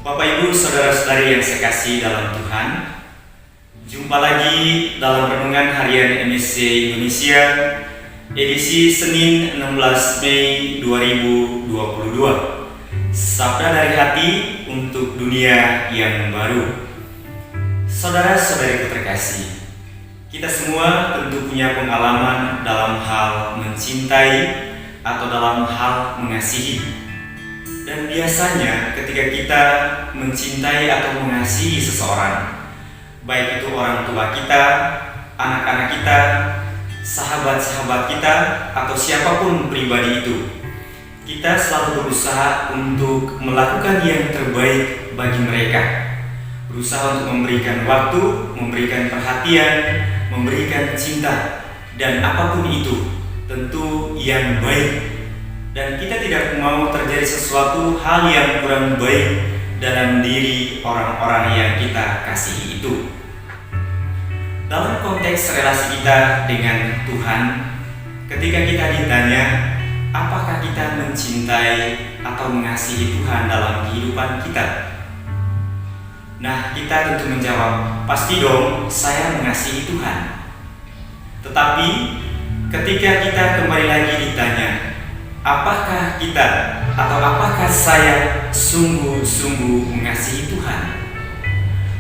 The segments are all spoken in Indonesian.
Bapak Ibu saudara-saudari yang saya kasih dalam Tuhan, jumpa lagi dalam Renungan Harian MSC Indonesia edisi Senin 16 Mei 2022. Sabda dari hati untuk dunia yang baru. Saudara-saudariku terkasih, kita semua tentu punya pengalaman dalam hal mencintai atau dalam hal mengasihi. Dan biasanya ketika kita mencintai atau mengasihi seseorang, baik itu orang tua kita, anak-anak kita, sahabat-sahabat kita, atau siapapun pribadi itu, kita selalu berusaha untuk melakukan yang terbaik bagi mereka. Berusaha untuk memberikan waktu, memberikan perhatian, memberikan cinta, dan apapun itu tentu yang baik. Dan kita tidak mau terjadi sesuatu hal yang kurang baik dalam diri orang-orang yang kita kasihi itu. Dalam konteks relasi kita dengan Tuhan, ketika kita ditanya apakah kita mencintai atau mengasihi Tuhan dalam kehidupan kita, nah kita tentu menjawab, pasti dong saya mengasihi Tuhan. Tetapi ketika kita kembali lagi ditanya, apakah kita atau apakah saya sungguh-sungguh mengasihi Tuhan?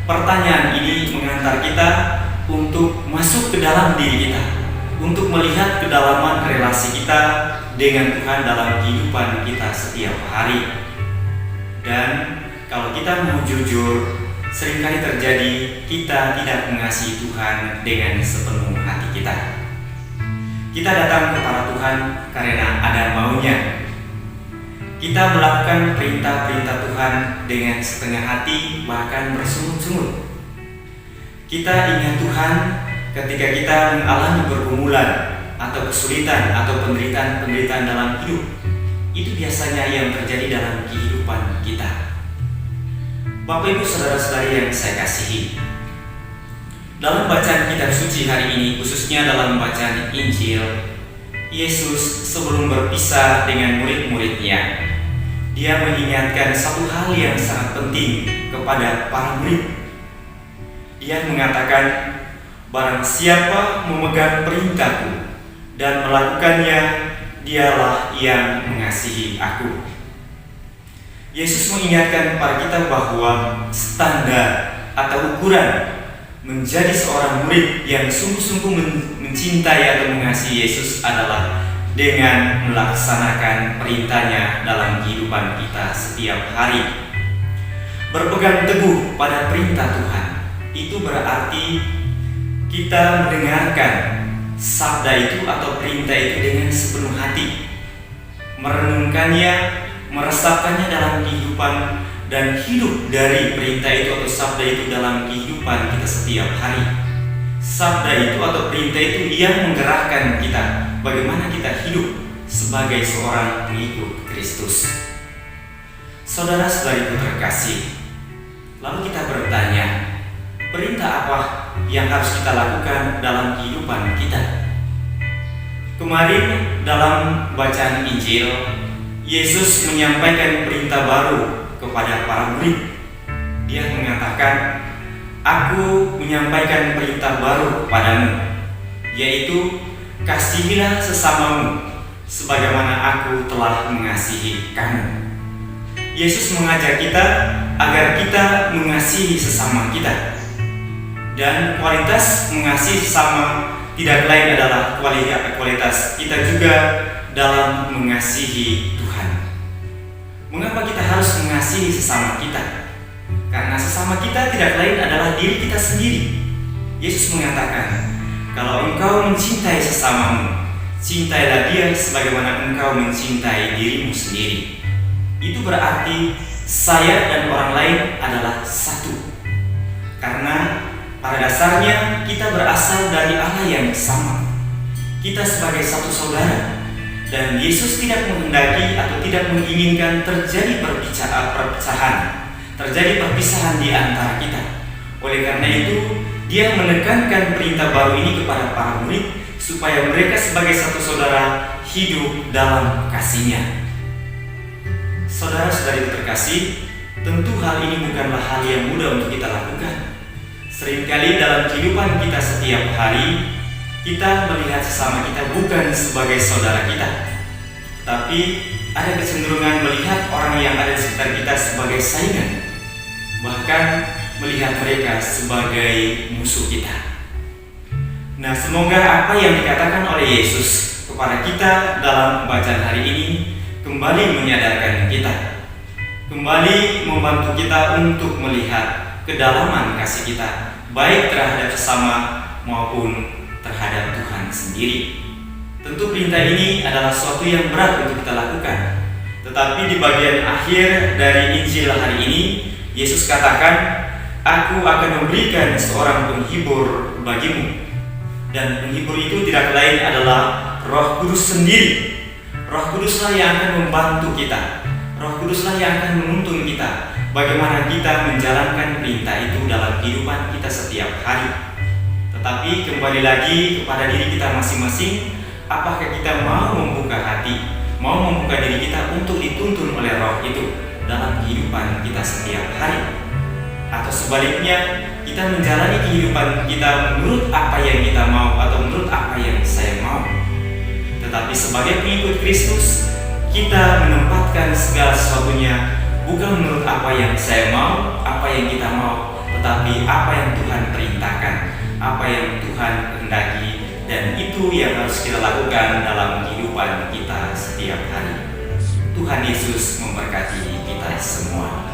Pertanyaan ini mengantar kita untuk masuk ke dalam diri kita, untuk melihat kedalaman relasi kita dengan Tuhan dalam kehidupan kita setiap hari. Dan kalau kita mau jujur, seringkali terjadi kita tidak mengasihi Tuhan dengan sepenuh hati kita. Kita datang kepada Tuhan karena ada maunya. Kita melakukan perintah-perintah Tuhan dengan setengah hati, bahkan bersungut-sungut. Kita ingat Tuhan ketika kita mengalami pergumulan atau kesulitan atau penderitaan dalam hidup. Itu biasanya yang terjadi dalam kehidupan kita. Bapak Ibu saudara-saudari yang saya kasihi, dalam bacaan kitab suci hari ini, khususnya dalam bacaan Injil, Yesus sebelum berpisah dengan murid-muridnya, Dia mengingatkan satu hal yang sangat penting kepada para murid. Dia mengatakan, barang siapa memegang perintahku dan melakukannya, dialah yang mengasihi aku. Yesus mengingatkan kepada kita bahwa standar atau ukuran menjadi seorang murid yang sungguh-sungguh mencintai atau mengasihi Yesus adalah dengan melaksanakan perintahnya dalam kehidupan kita setiap hari. Berpegang teguh pada perintah Tuhan, itu berarti kita mendengarkan sabda itu atau perintah itu dengan sepenuh hati, merenungkannya, meresapkannya dalam kehidupan, dan hidup dari perintah itu atau sabda itu dalam kehidupan kita setiap hari. Sabda itu atau perintah itu yang menggerakkan kita bagaimana kita hidup sebagai seorang pengikut Kristus. Saudara-saudariku terkasih, lalu kita bertanya, perintah apa yang harus kita lakukan dalam kehidupan kita? Kemarin dalam bacaan Injil, Yesus menyampaikan perintah baru kepada para murid. Dia mengatakan, aku menyampaikan perintah baru kepadamu, yaitu kasihilah sesamamu sebagaimana aku telah mengasihi kamu. Yesus mengajak kita agar kita mengasihi sesama kita. Dan kualitas mengasihi sesama tidak lain adalah kualitas kita juga dalam mengasihi Tuhan. Mengapa kita harus mengasihi sesama kita? Karena sesama kita tidak lain adalah diri kita sendiri. Yesus mengatakan, kalau engkau mencintai sesamamu, cintailah dia sebagaimana engkau mencintai dirimu sendiri. Itu berarti saya dan orang lain adalah satu. Karena pada dasarnya kita berasal dari Allah yang sama. Kita sebagai satu saudara. Dan Yesus tidak menghendaki atau tidak menginginkan terjadi perpecahan, terjadi perpisahan di antara kita. Oleh karena itu, Dia menekankan perintah baru ini kepada para murid supaya mereka sebagai satu saudara hidup dalam kasih-Nya. Saudara-saudari terkasih, Tentu hal ini bukanlah hal yang mudah untuk kita lakukan. Seringkali dalam kehidupan kita setiap hari, kita melihat sesama kita bukan sebagai saudara kita, tapi ada kecenderungan melihat orang yang ada di sekitar kita sebagai saingan, bahkan melihat mereka sebagai musuh kita. Nah, semoga apa yang dikatakan oleh Yesus kepada kita dalam bacaan hari ini kembali menyadarkan kita, kembali membantu kita untuk melihat kedalaman kasih kita, baik terhadap sesama maupun terhadap Tuhan sendiri. Tentu perintah ini adalah sesuatu yang berat untuk kita lakukan, tetapi di bagian akhir dari Injil hari ini, Yesus katakan, "Aku akan memberikan seorang penghibur bagimu." Dan penghibur itu tidak lain adalah Roh Kudus sendiri. Roh Kuduslah yang akan membantu kita. Roh Kuduslah yang akan menuntun kita bagaimana kita menjalankan perintah itu dalam kehidupan kita setiap hari. Tetapi kembali lagi kepada diri kita masing-masing, apakah kita mau membuka hati, mau membuka diri kita untuk dituntun oleh Roh itu dalam kehidupan kita setiap hari? Atau sebaliknya, kita menjalani kehidupan kita menurut apa yang kita mau atau menurut apa yang saya mau? Tetapi sebagai pengikut Kristus, kita menempatkan segala sesuatunya bukan menurut apa yang saya mau, apa yang kita mau, tetapi apa yang Tuhan perintahkan, apa yang Tuhan kehendaki, dan itu yang harus kita lakukan dalam kehidupan kita setiap hari. Tuhan Yesus memberkati kita semua.